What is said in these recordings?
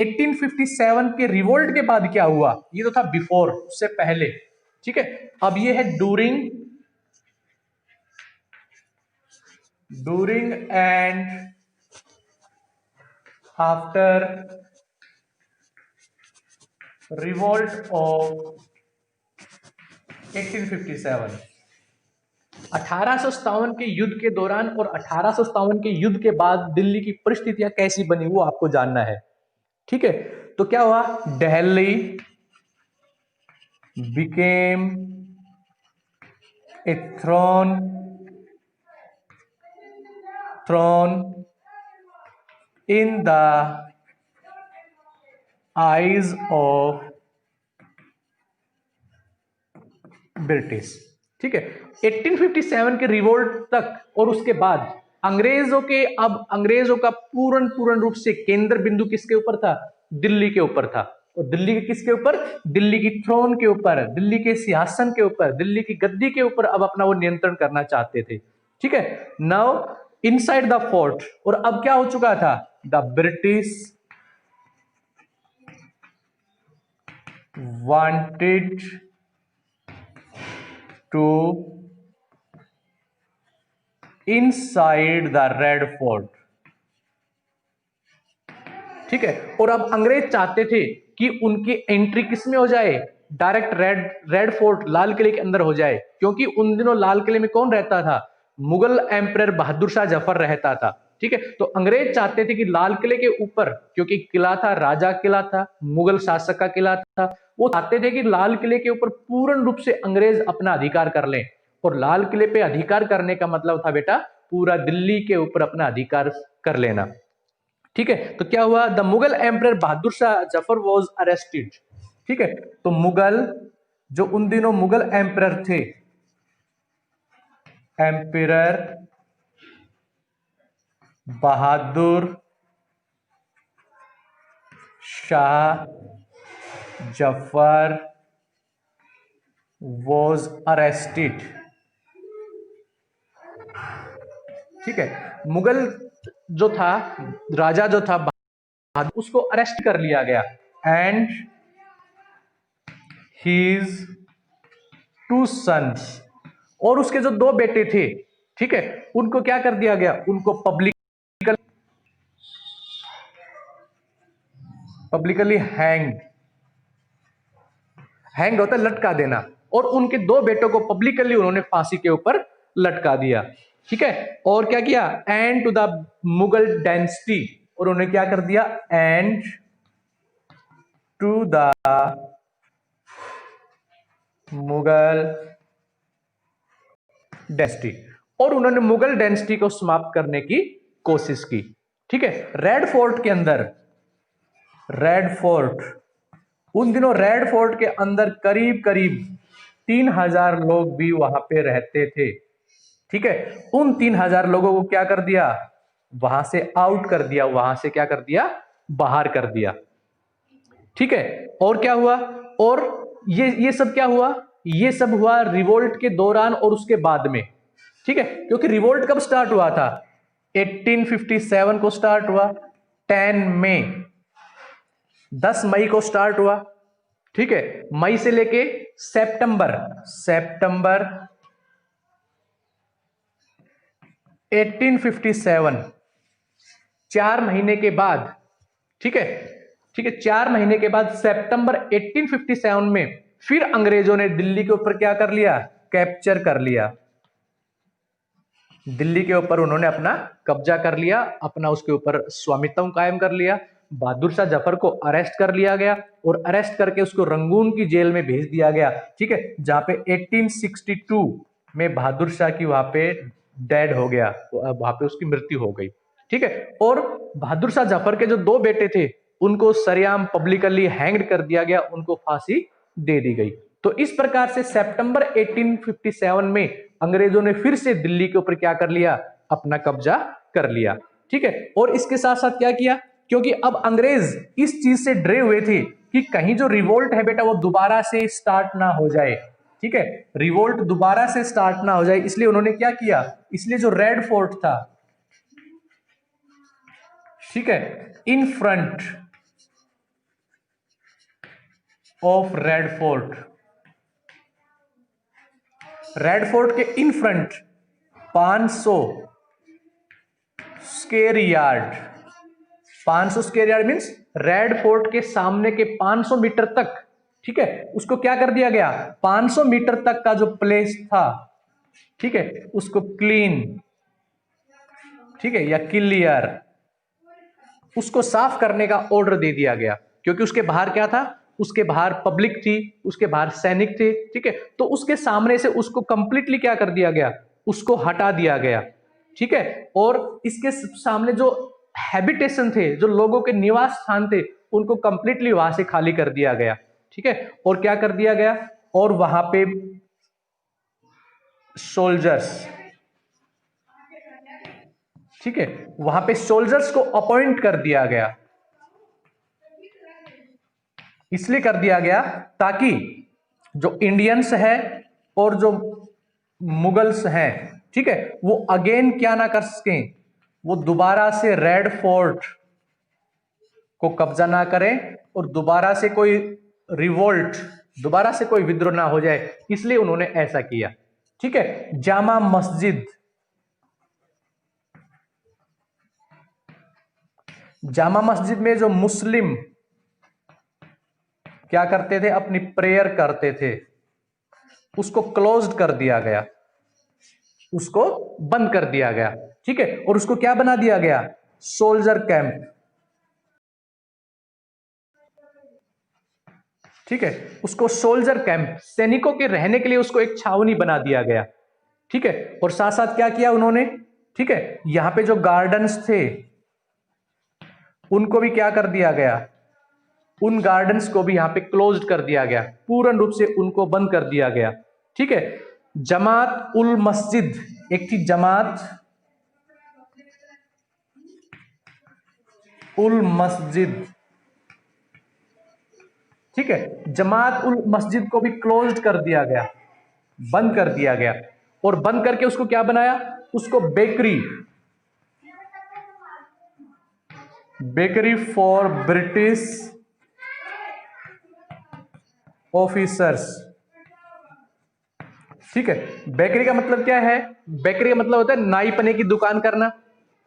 1857 के रिवोल्ट के बाद क्या हुआ, ये तो था बिफोर, उससे पहले, ठीक है। अब ये है during and after revolt of 1857। 1857 के युद्ध के दौरान और 1857 के युद्ध के बाद दिल्ली की परिस्थितियां कैसी बनी वो आपको जानना है, ठीक है। तो क्या हुआ, Delhi became a throne in the eyes of British, ठीक है। 1857 के रिवोल्ट तक और उसके बाद अंग्रेजों का पूर्ण रूप से केंद्र बिंदु किसके ऊपर था, दिल्ली के ऊपर था। और दिल्ली के किसके ऊपर, दिल्ली की थ्रोन के ऊपर, दिल्ली के सिंहासन के ऊपर, दिल्ली की गद्दी के ऊपर अब अपना वो नियंत्रण करना चाहते थे, ठीक है। नाउ इनसाइड द फोर्ट, और अब क्या हो चुका था, the British wanted to inside the Red Fort, ठीक है। और अब अंग्रेज चाहते थे कि उनकी एंट्री किसमें हो जाए, डायरेक्ट रेड फोर्ट लाल किले के अंदर हो जाए, क्योंकि उन दिनों लाल किले में कौन रहता था, मुगल एम्परर बहादुर शाह जफर रहता था, ठीक है। तो अंग्रेज चाहते थे कि लाल किले के ऊपर, क्योंकि किला था, राजा किला था, मुगल शासक का किला था, वो चाहते थे कि लाल किले के ऊपर पूर्ण रूप से अंग्रेज अपना अधिकार कर लें। और लाल किले पे अधिकार करने का मतलब था बेटा पूरा दिल्ली के ऊपर अपना अधिकार कर लेना, ठीक है। तो क्या हुआ, the Mughal emperor Bahadur Shah Zafar was arrested, ठीक है। तो मुगल, जो उन दिनों मुगल एम्परर थे, emperor Bahadur Shah Zafar was arrested, ठीक है। मुगल जो था, राजा जो था बहादुर, उसको अरेस्ट कर लिया गया, एंड हीज टू सन्स, और उसके जो दो बेटे थे, ठीक है, उनको क्या कर दिया गया, उनको पब्लिकली हैंग होता है लटका देना, और उनके दो बेटों को पब्लिकली उन्होंने फांसी के ऊपर लटका दिया, ठीक है। और क्या किया, and to the Mughal dynasty, और उन्होंने क्या कर दिया, and to the Mughal dynasty, और उन्होंने मुगल डायनेस्टी को समाप्त करने की कोशिश की, ठीक है। रेड फोर्ट, उन दिनों रेड फोर्ट के अंदर करीब करीब 3000 लोग भी वहां पे रहते थे, ठीक है। उन 3000 लोगों को क्या कर दिया, वहां से आउट कर दिया, वहां से क्या कर दिया, बाहर कर दिया, ठीक है। और क्या हुआ, और ये सब क्या हुआ, ये सब हुआ रिवोल्ट के दौरान और उसके बाद में, ठीक है। क्योंकि रिवोल्ट कब स्टार्ट हुआ था, 1857 को स्टार्ट हुआ, 10 मई, 10 मई को स्टार्ट हुआ, ठीक है। मई से लेके सितंबर 1857, 4 महीने के बाद, ठीक है, ठीक है, 4 महीने के बाद सितंबर 1857 में फिर अंग्रेजों ने दिल्ली के ऊपर क्या कर लिया, कैप्चर कर लिया, दिल्ली के ऊपर उन्होंने अपना कब्जा कर लिया, अपना उसके ऊपर स्वामित्व कायम कर लिया। बहादुर शाह जफर को अरेस्ट कर लिया गया, और अरेस्ट करके उसको रंगून की जेल में भेज दिया गया, ठीक है, जहां पे 1862 में बहादुर शाह की वहां पे डेड हो गया, वहां पे उसकी मृत्यु हो गई, ठीक है। और बहादुर शाह जफर के जो दो बेटे थे उनको सरेआम पब्लिकली हैंग्ड कर दिया गया, उनको फांसी दे दी गई। तो इस प्रकार से सितंबर 1857 में अंग्रेजों ने फिर से दिल्ली के ऊपर क्या कर लिया, अपना कब्जा कर लिया, ठीक है। और इसके साथ साथ क्या किया, क्योंकि अब अंग्रेज इस चीज से डरे हुए थे कि कहीं जो रिवोल्ट है बेटा वो दोबारा से स्टार्ट ना हो जाए, ठीक है, रिवोल्ट दोबारा से स्टार्ट ना हो जाए, इसलिए उन्होंने क्या किया, इसलिए जो रेड फोर्ट था, ठीक है, in front of Red Fort. Red Fort के in front 500 square yard. 500 square yard means Red Fort के सामने के 500 मीटर तक, ठीक है, उसको क्या कर दिया गया, 500 मीटर तक का जो प्लेस था, ठीक है, उसको क्लीन, ठीक है, या क्लियर, उसको साफ करने का ऑर्डर दे दिया गया। क्योंकि उसके बाहर क्या था, उसके बाहर पब्लिक थी, उसके बाहर सैनिक थे, ठीक है, तो उसके सामने से उसको कंप्लीटली क्या कर दिया गया, उसको हटा दिया गया, ठीक है। और इसके सामने जो हैबिटेशन थे, जो लोगों के निवास स्थान थे, उनको कंप्लीटली वहां से खाली कर दिया गया, ठीक है। और क्या कर दिया गया, और वहां पे सोल्जर्स, ठीक है, वहां पे सोल्जर्स को अपॉइंट कर दिया गया। इसलिए कर दिया गया ताकि जो इंडियंस है और जो मुगल्स हैं, ठीक है, वो अगेन क्या ना कर सकें, वो दोबारा से रेड फोर्ट को कब्जा ना करें और दोबारा से कोई रिवोल्ट, दोबारा से कोई विद्रोह ना हो जाए, इसलिए उन्होंने ऐसा किया, ठीक है। जामा मस्जिद, जामा मस्जिद में जो मुस्लिम क्या करते थे, अपनी प्रेयर करते थे, उसको क्लोज्ड कर दिया गया, उसको बंद कर दिया गया, ठीक है। और उसको क्या बना दिया गया, सोल्जर कैंप, ठीक है, उसको सोल्जर कैंप, सैनिकों के रहने के लिए उसको एक छावनी बना दिया गया, ठीक है। और साथ साथ क्या किया उन्होंने, ठीक है, यहां पे जो गार्डन्स थे उनको भी क्या कर दिया गया, उन गार्डन्स को भी यहां पे क्लोज्ड कर दिया गया, पूर्ण रूप से उनको बंद कर दिया गया, ठीक है। जमात उल मस्जिद, एक थी जमात उल मस्जिद, ठीक है, जमात उल मस्जिद को भी क्लोज्ड कर दिया गया, बंद कर दिया गया। और बंद करके उसको क्या बनाया, उसको bakery, bakery for British officers, ठीक है। बेकरी का मतलब क्या है, बेकरी का मतलब होता है नाई पने की दुकान करना,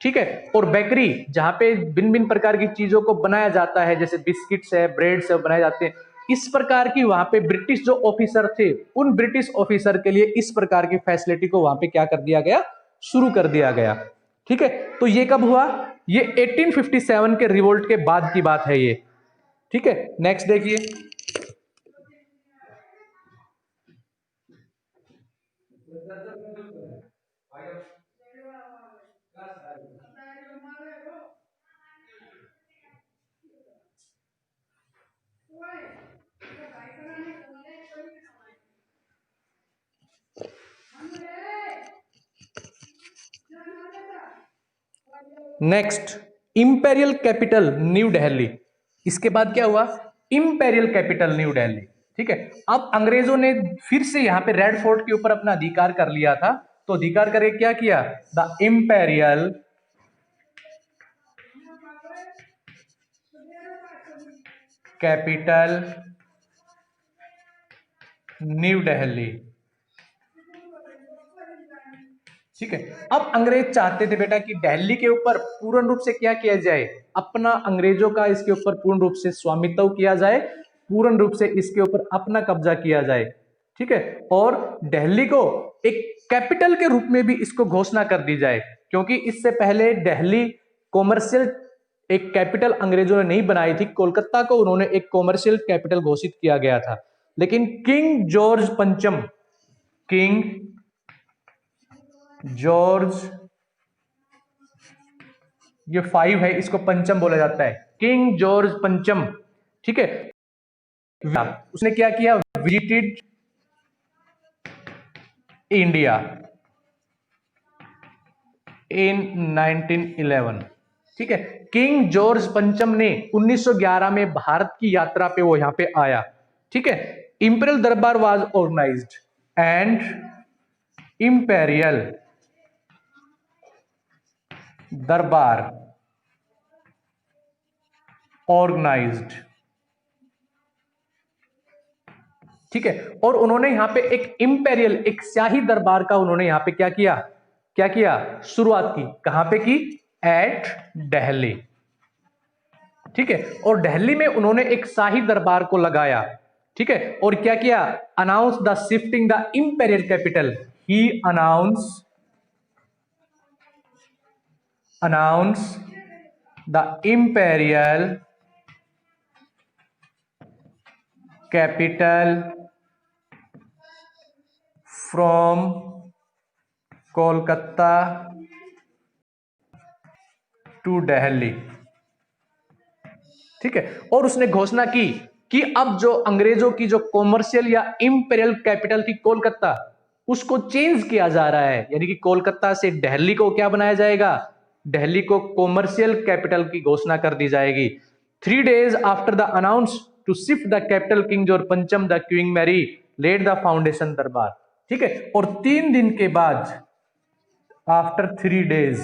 ठीक है। और बेकरी जहां पे भिन्न भिन्न प्रकार की चीजों को बनाया जाता है, जैसे बिस्किट्स है, ब्रेड से बनाए जाते हैं, इस प्रकार की वहां पे ब्रिटिश जो ऑफिसर थे, उन ब्रिटिश ऑफिसर के लिए इस प्रकार की फैसिलिटी को वहां पे क्या कर दिया गया, शुरू कर दिया गया, ठीक है। तो ये कब हुआ, ये 1857 के रिवोल्ट के बाद की बात है ये, ठीक है। नेक्स्ट देखिए, next imperial capital new Delhi. इसके बाद क्या हुआ, इंपेरियल कैपिटल न्यू दिल्ली, ठीक है। अब अंग्रेजों ने फिर से यहां पे रेड फोर्ट के ऊपर अपना अधिकार कर लिया था, तो अधिकार करके क्या किया, the imperial capital new Delhi, ठीक है। अब अंग्रेज चाहते थे बेटा कि दिल्ली के ऊपर पूर्ण रूप से क्या किया जाए, अपना अंग्रेजों का इसके ऊपर पूर्ण रूप से स्वामित्व किया जाए, पूर्ण रूप से इसके ऊपर अपना कब्जा किया जाए, ठीक है। और दिल्ली को एक कैपिटल के रूप में भी इसको घोषणा कर दी जाए, क्योंकि इससे पहले दिल्ली कॉमर्शियल एक कैपिटल अंग्रेजों ने नहीं बनाई थी, कोलकाता को उन्होंने एक कॉमर्शियल कैपिटल घोषित किया गया था। लेकिन किंग जॉर्ज पंचम, किंग जॉर्ज, ये 5 है, इसको पंचम बोला जाता है, किंग जॉर्ज पंचम, ठीक है। उसने क्या किया, विजिटेड इंडिया इन 1911, ठीक है। किंग जॉर्ज पंचम ने 1911 में भारत की यात्रा पे वो यहां पे आया, ठीक है। इंपेरियल दरबार वाज ऑर्गेनाइज्ड एंड इंपेरियल दरबार ऑर्गेनाइज्ड ठीक है। और उन्होंने यहां पे एक इंपेरियल, एक शाही दरबार का उन्होंने यहां पे क्या किया, शुरुआत की। कहां पे की? एट दिल्ली। ठीक है। और दिल्ली में उन्होंने एक शाही दरबार को लगाया। ठीक है। और क्या किया? Announce the shifting the imperial capital. He announce the imperial capital from Kolkata to Delhi. ठीक है। और उसने घोषणा की कि अब जो अंग्रेजों की जो कॉमर्शियल या इंपेरियल कैपिटल थी कोलकाता, उसको चेंज किया जा रहा है। यानी कि कोलकाता से दिल्ली को क्या बनाया जाएगा? दिल्ली को कॉमर्शियल कैपिटल की घोषणा कर दी जाएगी। 3 days after the announce to shift the capital, King George पंचम the Queen Mary laid the foundation Durbar. ठीक है। और 3 दिन के बाद, आफ्टर 3 days,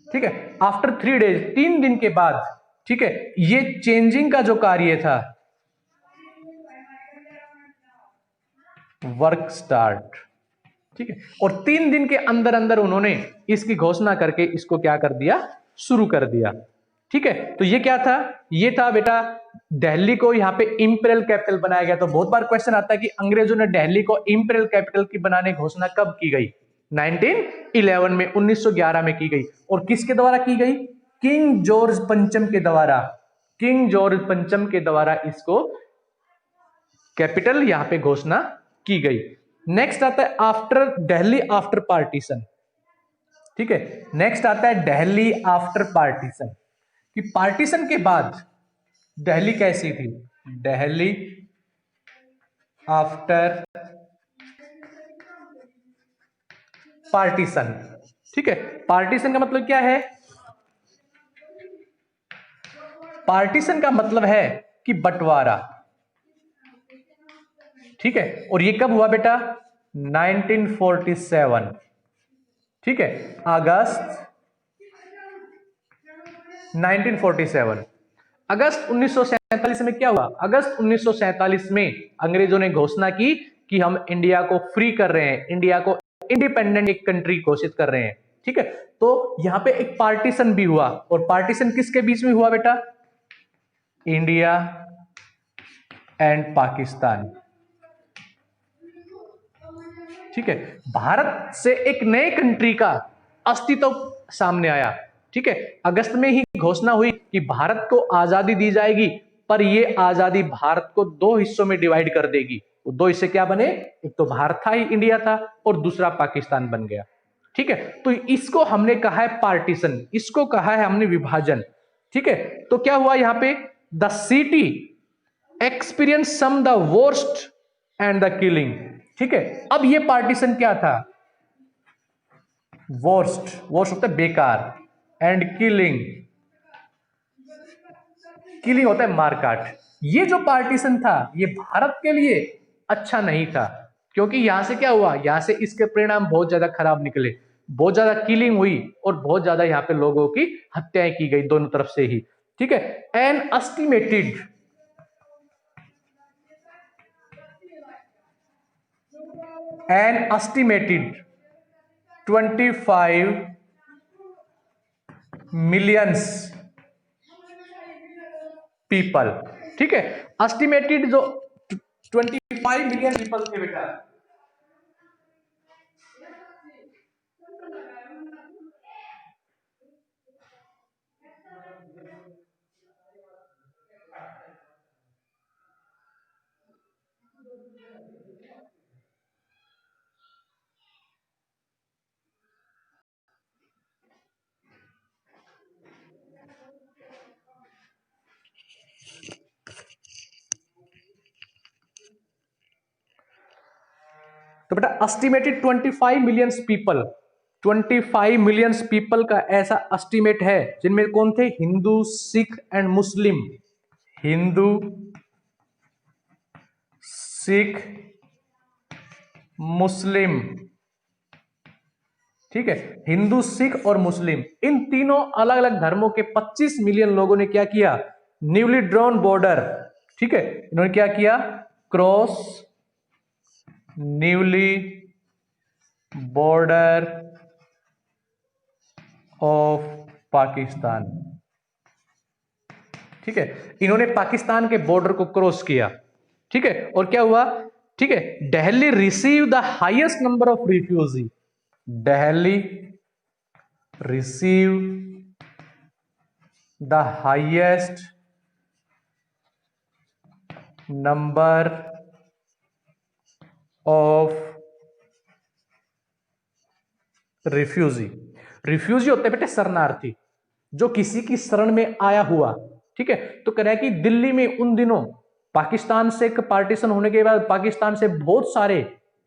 ठीक है, आफ्टर 3 days, 3 दिन के बाद, ठीक है, ये चेंजिंग का जो कार्य था, वर्क स्टार्ट। ठीक है। और 3 दिन के अंदर अंदर उन्होंने इसकी घोषणा करके इसको क्या कर दिया? शुरू कर दिया। ठीक है। तो ये क्या था? ये था बेटा, दिल्ली को यहां पे इंपेरियल कैपिटल बनाया गया। तो बहुत बार क्वेश्चन आता है कि अंग्रेजों ने दिल्ली को इंपेरियल कैपिटल की बनाने की घोषणा कब की गई? 1911 में, 1911 में की गई। और किसके द्वारा की गई? किंग जॉर्ज पंचम के द्वारा। किंग जॉर्ज पंचम के द्वारा इसको कैपिटल यहां पे घोषणा की गई। नेक्स्ट आता है आफ्टर दिल्ली आफ्टर पार्टीशन। ठीक है। नेक्स्ट आता है दिल्ली आफ्टर पार्टीशन, कि पार्टीशन के बाद दिल्ली कैसी थी? Delhi after partition. ठीक है। पार्टीशन का मतलब क्या है? पार्टीशन का मतलब है कि बंटवारा। ठीक है। और ये कब हुआ बेटा? 1947। ठीक है। अगस्त 1947। अगस्त 1947 में क्या हुआ? अगस्त 1947 में अंग्रेजों ने घोषणा की कि हम इंडिया को फ्री कर रहे हैं, इंडिया को इंडिपेंडेंट एक कंट्री घोषित कर रहे हैं। ठीक है। तो यहां पे एक पार्टीशन भी हुआ। और पार्टीशन किसके बीच में हुआ बेटा? India and Pakistan. ठीक है। भारत से एक नए कंट्री का अस्तित्व सामने आया। ठीक है। अगस्त में ही घोषणा हुई कि भारत को आजादी दी जाएगी, पर यह आजादी भारत को 2 हिस्सों में डिवाइड कर देगी। वो 2 हिस्से क्या बने? एक तो भारत था ही, इंडिया था, और दूसरा पाकिस्तान बन गया। ठीक है। तो इसको हमने कहा है पार्टीशन, इसको कहा है हमने विभाजन। ठीक है। तो क्या हुआ यहां पे? The city experience some the worst and the killing. ठीक है। अब ये पार्टीशन क्या था? वर्स्ट, वर्स्ट होता है बेकार, एंड किलिंग, किलिंग होता है मारकाट। ये जो पार्टीशन था ये भारत के लिए अच्छा नहीं था, क्योंकि यहां से क्या हुआ? यहां से इसके परिणाम बहुत ज्यादा खराब निकले। बहुत ज्यादा किलिंग हुई और बहुत ज्यादा यहां पे लोगों की हत्याएं की गई दोनों तरफ से ही। ठीक है। An estimated, an estimated 25 millions people. ठीक है। एस्टिमेटेड जो 25 मिलियन पीपल थे बेटा, तो बेटा estimated 25 millions people, 25 millions people का ऐसा एस्टिमेट है, जिनमें कौन थे? हिंदू, सिख एंड मुस्लिम। हिंदू, सिख, मुस्लिम। ठीक है। हिंदू, सिख और मुस्लिम, इन तीनों अलग अलग धर्मों के 25 मिलियन लोगों ने क्या किया? न्यूली ड्रॉन बॉर्डर, ठीक है, इन्होंने क्या किया, cross newly border of Pakistan. ठीक है, इन्होंने पाकिस्तान के बॉर्डर को क्रॉस किया। ठीक है, और क्या हुआ, ठीक है, Delhi receive the highest number of refugee, Delhi receive the highest number of refugee. Refugee होते हैं बेटे शरणार्थी, जो किसी की शरण में आया हुआ। ठीक है, तो कह रहा है कि दिल्ली में उन दिनों पाकिस्तान से एक पार्टीशन होने के बाद पाकिस्तान से बहुत सारे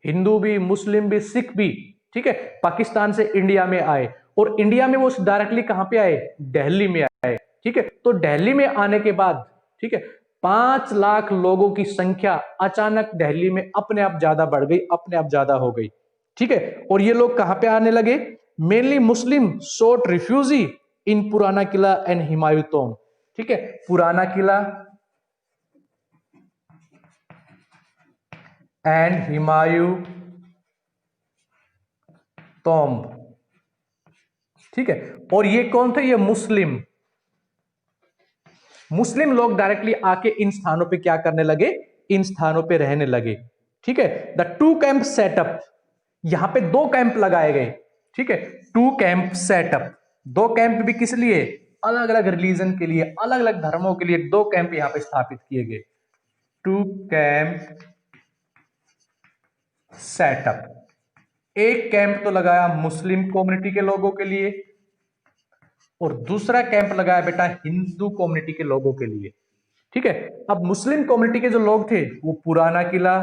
हिंदू भी, मुस्लिम भी, सिख भी, ठीक है, पाकिस्तान से इंडिया में आए, और इंडिया में वो डायरेक्टली कहां पे आए, दिल्ली में आए। ठीक है, तो दिल्ली में आने के बाद, ठीक है, 5 लाख लोगों की संख्या अचानक दिल्ली में अपने आप ज्यादा बढ़ गई, अपने आप ज्यादा हो गई। ठीक है, और ये लोग कहां पे आने लगे, मेनली मुस्लिम शॉर्ट रिफ्यूजी इन पुराना किला एंड हुमायूं टॉम्ब। ठीक है, पुराना किला एंड हुमायूं टॉम्ब। ठीक है, और ये कौन थे, ये मुस्लिम लोग डायरेक्टली आके इन स्थानों पे क्या करने लगे, इन स्थानों पे रहने लगे। ठीक है, द 2 कैंप सेटअप, यहां पे 2 कैंप लगाए गए। ठीक है, 2 कैंप सेटअप, 2 कैंप भी किस लिए, अलग अलग रिलीजन के लिए, अलग अलग धर्मों के लिए 2 कैंप यहां पे स्थापित किए गए। 2 कैंप सेटअप, एक कैंप तो लगाया मुस्लिम कम्युनिटी के लोगों के लिए, और दूसरा कैंप लगाया बेटा हिंदू कम्युनिटी के लोगों के लिए। ठीक है, अब मुस्लिम कम्युनिटी के जो लोग थे वो पुराना किला,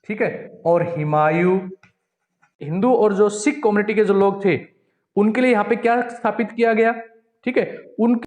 ठीक है, और हुमायूं, हिंदू और जो सिख कम्युनिटी के जो लोग थे उनके लिए यहां पे क्या स्थापित किया गया, ठीक है, उनके